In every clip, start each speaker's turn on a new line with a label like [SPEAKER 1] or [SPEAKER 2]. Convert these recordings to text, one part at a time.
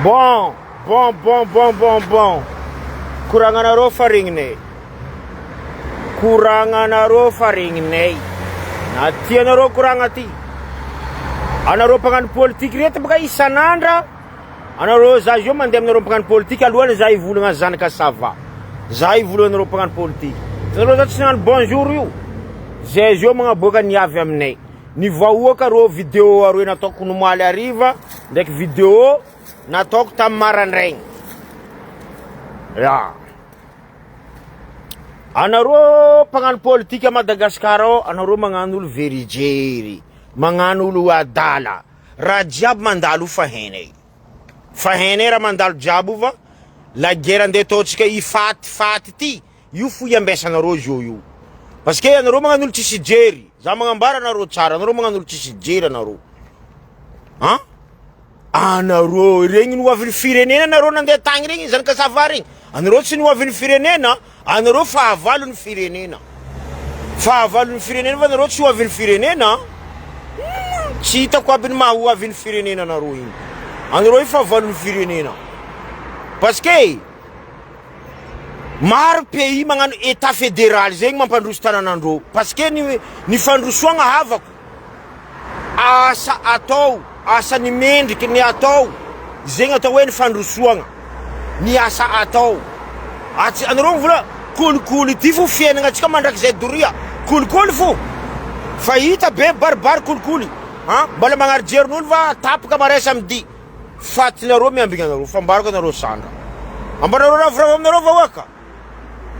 [SPEAKER 1] Bon. Kuranganaro faringne. Kuranganaro faringne. Natianaro kurangati. Anaro pangan politik reta baka isanandra. Anaro za jo mandem naro pangan politik aluan za ivulanga zanaka sava. Za ivulanga naro pangan politik. Naro zatsinan bonjour you. Zay jo mga boka niavy aminay. Ni vahoaka ro video aroe nataoko nomaly ariva ndraiky video nataoko tamin'ny marandraigny. Ya. Anaro pagnano politika Madagasikara ao, anaro magnano olo verijery, magnano olo adala. Raha jiaby mandalo fahenay. Fahenay raha mandalo jiaby va, la guerre andeha ataotsika ifaty ty, io fo iambesanareo zio io. Parce que anaro magnano olo tsisy jery. Za magnambara anaro tsara, anaro magnano olo tsisy jery anaro. Han? Anaro regny no avy firenena anaro nandeha tagny regny zany kasava regny. Anaro tsy no avy firenena, anaro fahavalon'ny firenena. Fahavalon'ny firenena va anaro tsy ho avy firenena? Tsy hitako aby ny maha ho avy firenena anaro igny. Anaro io fahavalon'ny firenena. Parce que maro pays magnano état fédéral zegny mampandroso tananandro. Parce que ny fandrosoagna havako. Asa atao, asa ny mendriky ny atao. Zegny atao hoe ny fandrosoagna. Ny asa atao. Anaro mivola kolikoly ty fo fiainagna atsika mandrakizay doria. Kolikoly fo. Fa hita be baribary kolikoly. Mbala magnarijeryn'olo va tapaka maresa amidi. Fatinareo miambigna anareo, fambarako anareo sandra. Ambanareo ravoravo aminareo vahoaka.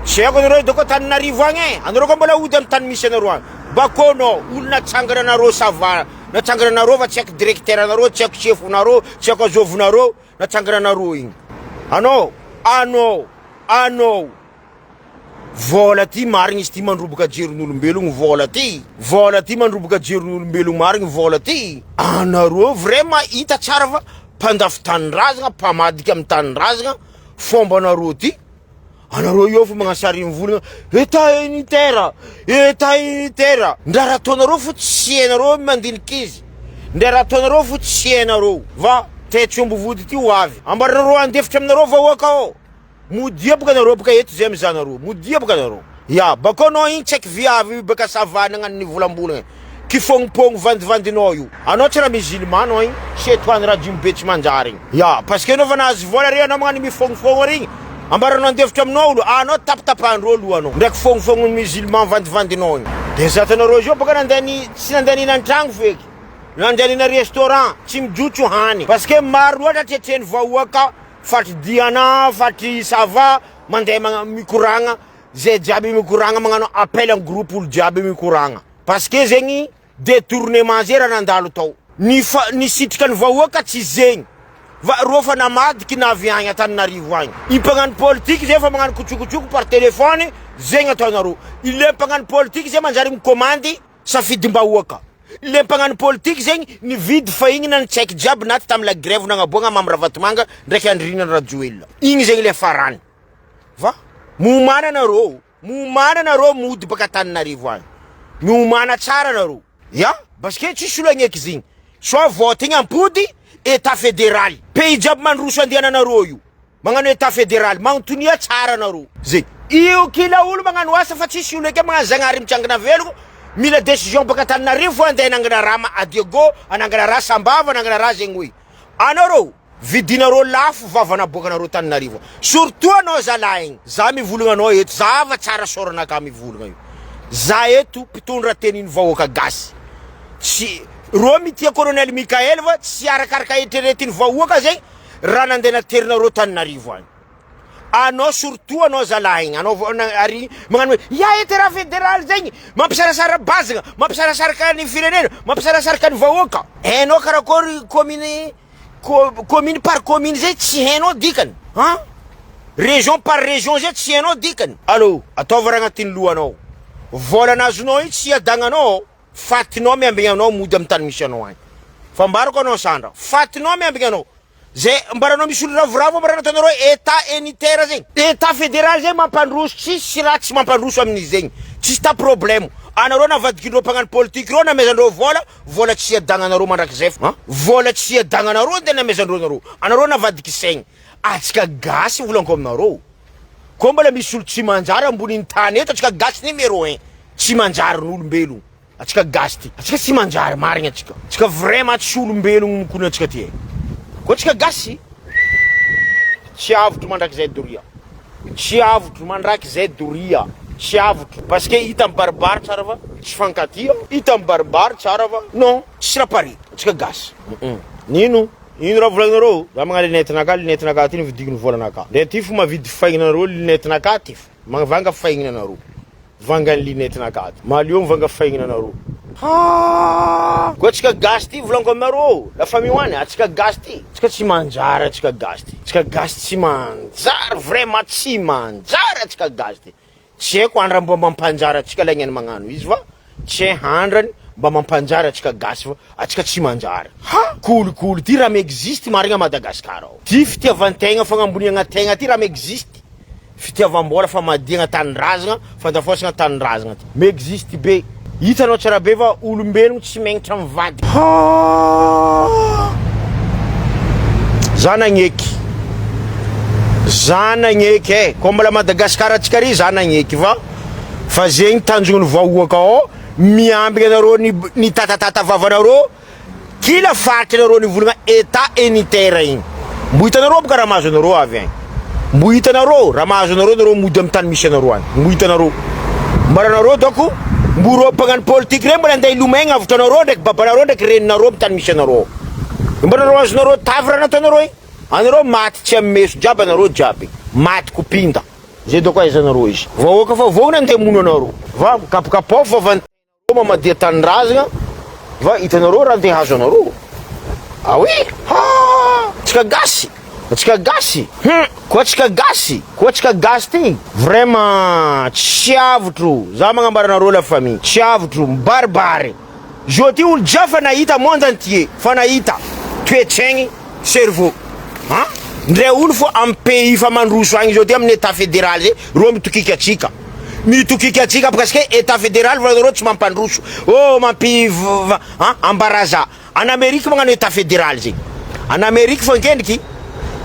[SPEAKER 1] Tsy haiko anareo doko Tananarivo agny. Anareo koa mbola ody amin'ny tany misy anareo agny. Bakono, olo natsangana anareo sava. Natsangana anareo fa tsy haiko directeur anareo, tsy haiko chef anareo, tsy haiko azovonareo, natsangana anareo igny. Anao. Vola ty marigny izy ty mandroboka jerin'olombelogno vola ty. Vola ty mandroboka jerin'olombelogno marigny vola ty. Anareo vraiment hita tsara fa mpandafy tanindrazagna, mpamadika amin'ny tanindrazagna, fomba anareo ty. Anareo io fa magnasary mivolagna état unitaire. Ndra raha ataonareo fo tsy hainareo mandiniky izy. Ndra raha ataonareo fo tsy hainareo. Va tetsyombo vody ty ho avy. Ambaranareo andefitra aminareo vahoaka ao. Modia boka anareo boka eto zay amizanareo. Modia boka anareo. Ya, bako anao igny tsy haiko viavy baka savana agnano ny volambolagna. Kifognopogno vandivandinao io. Anao tsy raha musulman anao igny, tsy etoany raha dimy tsy manjary igny. Ya, parce que anao fa nahazo vola re anao magnano mifognofogno regny. Ambaranao andefitra aminao olo, anao tapatapahandreo aloha anao. Ndraiky fognofogno musulman vandivandinao igny. De zato anareo zio baka tsy nandeha nihina tragno feky. Nandeha nihina restaurant, tsy mijotso hany. Parce que maro loatra tretreny vahoaka. Fatry diana, fatry sava, mandeha mikoragna, zay jiaby mikoragna magnano appel en groupe olo jiaby mikoragna. Parce que zegny détournement zay raha nandalo tao. Ny sitrika ny vahoaka tsy zegny. Rô fa namadiky navy agny Antananarivo agny. I mpagnano politique zay fa magnano kotsokotsoko par téléphone, zegny ataonareo. Ile mpagnano politique zay manjary mikomandy safidim-bahoaka. Le mpagnano politique zegny nividy fa igny na tsy haiko jiaby naty tamin'ny la grève nagnaboagna Mamravatomanga ndraiky Andrina Rajoelina. Igny zegny le farany. Va? Momana anareo mody baka Antananarivo agny. Miomana tsara anareo. Ya? Parce que tsisy olo agneky zegny. Soit vote igny ampody état fédéral. Pays jiaby mandroso andehananareo io. Magnano état fédéral, magnotonia tsara anareo. Zay. Io kila olo magnano asa fa tsisy olo eky magnano Zagnahary mitsangana veloko. Mila décision baka Antananarivo andeha nangana raha Adiego, anangana raha Sambava, anangana raha zegny hoe. Anareo, vidinareo lafo vavana bokanareo Antananarivo. Surtout anao zalahy igny. Za mivolagna anao eto, zava tsara soranaka mivolagna io. Za eto mpitondra teniny vahoaka gasy. Rô mitia colonel Mikael va tsy arakaraka eritreretiny vahoaka zegny raha nandeha naterinareo Antananarivo agny. Anao surtout anao zalahy igny, anao ary magnano hoe ya état fédéral zegny mampisarasara bazagna, mampisarasaraka ny firenena, mampisarasaraka ny vahoaka. Hainao karakory commune par commune zay tsy hainao dikany. Région par région zay tsy hainao dikany. Allô, ataova raha agnatin'ny lohanao. Vola nazonao iny tsy adagnanao, fatinao miambigna anao mody amin'ny tany misy anao agny. Fambarako anao sandra, fatinao miambigna anao. Zay mbaranao misy olo ravoravo mbarana ataonareo état unitaire zegny. État fédéral zegny mampandroso, tsisy raha tsy mampandroso amin'izy zegny. tsisy ta problème. Anareo navadikindreo mpagnano politique reo namezandreo vola tsy adagnanareo mandrakizay fa vola tsy adagnanareo de namezandreo nareo. Anareo navadiky saigny. Atsika gasy volanko aminareo. Ko mbola misy olo tsy manjary ambonin'ny tany eto, atsika gasy numéro 1. Tsy manjary n'olombelogno. Atsika gasy ty. Atsika tsy manjary marigna atsika. Atsika vraiment tsy olombelogno mikono atsika ty. Ko atsika gasy. Tsy avotro mandrakizay doria. Tsy avotro mandrakizay doria. Tsy avotro. Parce que hita baribary tsara va? Tsy fankatia. Hita baribary tsara va? Non. Tsy rapari. Atsika gasy. Nino? Ino raha volagnareo? Za magnano lunetinaka ty nividikin'ny volanaka. De ty fo mavidy faingnanareo lunetinaka ty. Mavanga faingnanareo. Vanga lunetinaka ty. Malio mivanga faingnanareo. Ko atsika gasy ty volanko aminareo. La famille hoany, atsika gasy ty. Atsika tsy manjary atsika gasy ty. Atsika gasy tsy manjary, vraiment tsy manjary atsika gasy ty. Tsy haiko andra mba mampanjary atsika lagnany magnano izy va? Tsy handrany mba mampanjary atsika gasy va? Atsika tsy manjary. Cool ty raha existe marigna Madagasikara ao. Ty fitiavantegna fagnamboniagna tegna ty raha existe. Fitiavam-bola famadihagna tanindrazagna, fantafosagna tanindrazagna ty. Me existe be. Hitanao tsara be va olombelogno tsy magnitra mivady. Zanagneky e. Ko mbola Madagasikara atsika ry zanagneky va? Fa zegny tanjogny vahoaka ao, miambigna anareo ny tatatata vavanareo, kila faritra anareo ny volagna état unitaire igny. Mbo hitanareo boka raha mahazo anareo avy agny. Mbo hitanareo raha mahazo anareo nareo mody amin'ny tany misy anareo agny. Mbo hitanareo. Mbaranareo doko mbo reo mpagnano politique regny mbola andeha ilomagna avotranareo ndraiky babanareo ndraiky reninareo amin'ny tany misy anareo. Mbaranareo azonareo tavy raha nataonareo igny. Anareo maty tsy amin'ny meso jiaby anareo jiaby. Maty kopinda. Zay doko aizanareo izy. Vahoaka fa voagna andeha mono anareo. Va kapokapao vavantegna mamadia tanindrazagna. Va hitanareo raha andeha hazo anareo. Ah oui? Atsika gasy. Atsika gasy. Ko atsika gasy ty. Vraiment tsy avotro. Za magnambaranareo la famille. Tsy avotro, baribary. Zo ty olo jiaby fa nahita monde entier. Fa nahita toetsaigny cerveau. Ndray olo fo amin'ny pays fa mandroso agny zao ty amin'ny état fédéral zay, reo mitokiky atsika. Mitokiky atsika parce que état fédéral volanareo tsy mampandroso. Oh ambaraza. En Amérique magnano état fédéral zay. En Amérique fankendriky,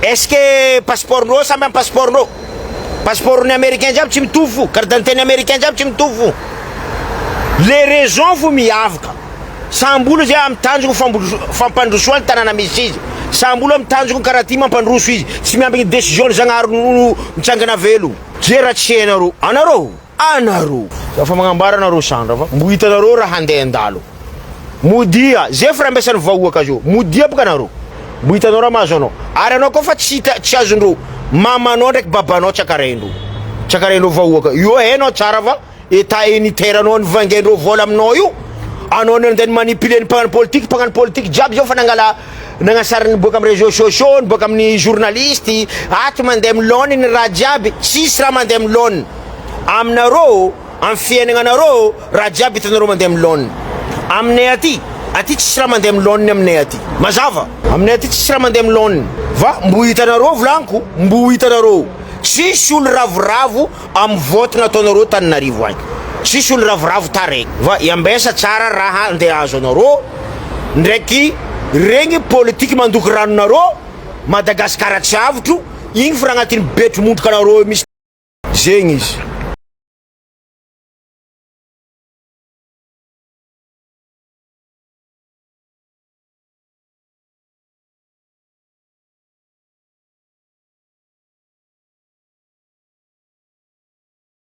[SPEAKER 1] est-ce que passeportnao samby amin'ny passeportnao? Passeportny américain jiaby tsy mitovy fo, carte d'identité américain jiaby tsy mitovy fo. Les raisons fo miavaka. Samby olo zay amin'ny tanjogny fampandrosoany tanàna misy izy. Samby olo amin'ny tanjogny karaha ty mampandroso izy. Tsy miambigny décision Zagnahary mitsangana velo. Jera tsy hainareo. Anareo. Fa magnambara anareo sandra fa. Mbo hitanareo raha handeha andalo. Modia, zay fa raha ambesan'ny vahoaka zao. Modia boka anareo. Mbo hitanao raha mahazo anao. Ary anao koa fa tsy azondreo. Mamanao ndraiky babanao tsakaraindreo vahoaka. Io hainao tsara va? État unitaire anao nivangendreo vola aminao io. Anao nandeha manipulé ny mpagnano politique jiaby zao fa nagnasarany boka amin'ny réseaux sociaux, boka amin'ny journaliste, aty mandeha milôny ny raha jiaby, tsisy raha mandeha milôny. Aminareo, amin'ny fiainagnanareo, raha jiaby hitanareo mandeha milôny. Aminay aty tsisy raha mandeha milôny aminay aty. Mazava, aminay aty tsisy raha mandeha milôny. Va mbo hitanareo volanko, mbo hitanareo. Tsisy olo ravoravo amin'ny vote nataonareo Tananarivo agny. Tsisy olo ravoravo taraiky. Va iambesa tsara raha andeha azo anareo, ndraiky regny politique mandoky ranonareo, Madagasikara tsy avotro, igny fa raha agnatin'ny betro mondroka anareo misy. Zegny izy.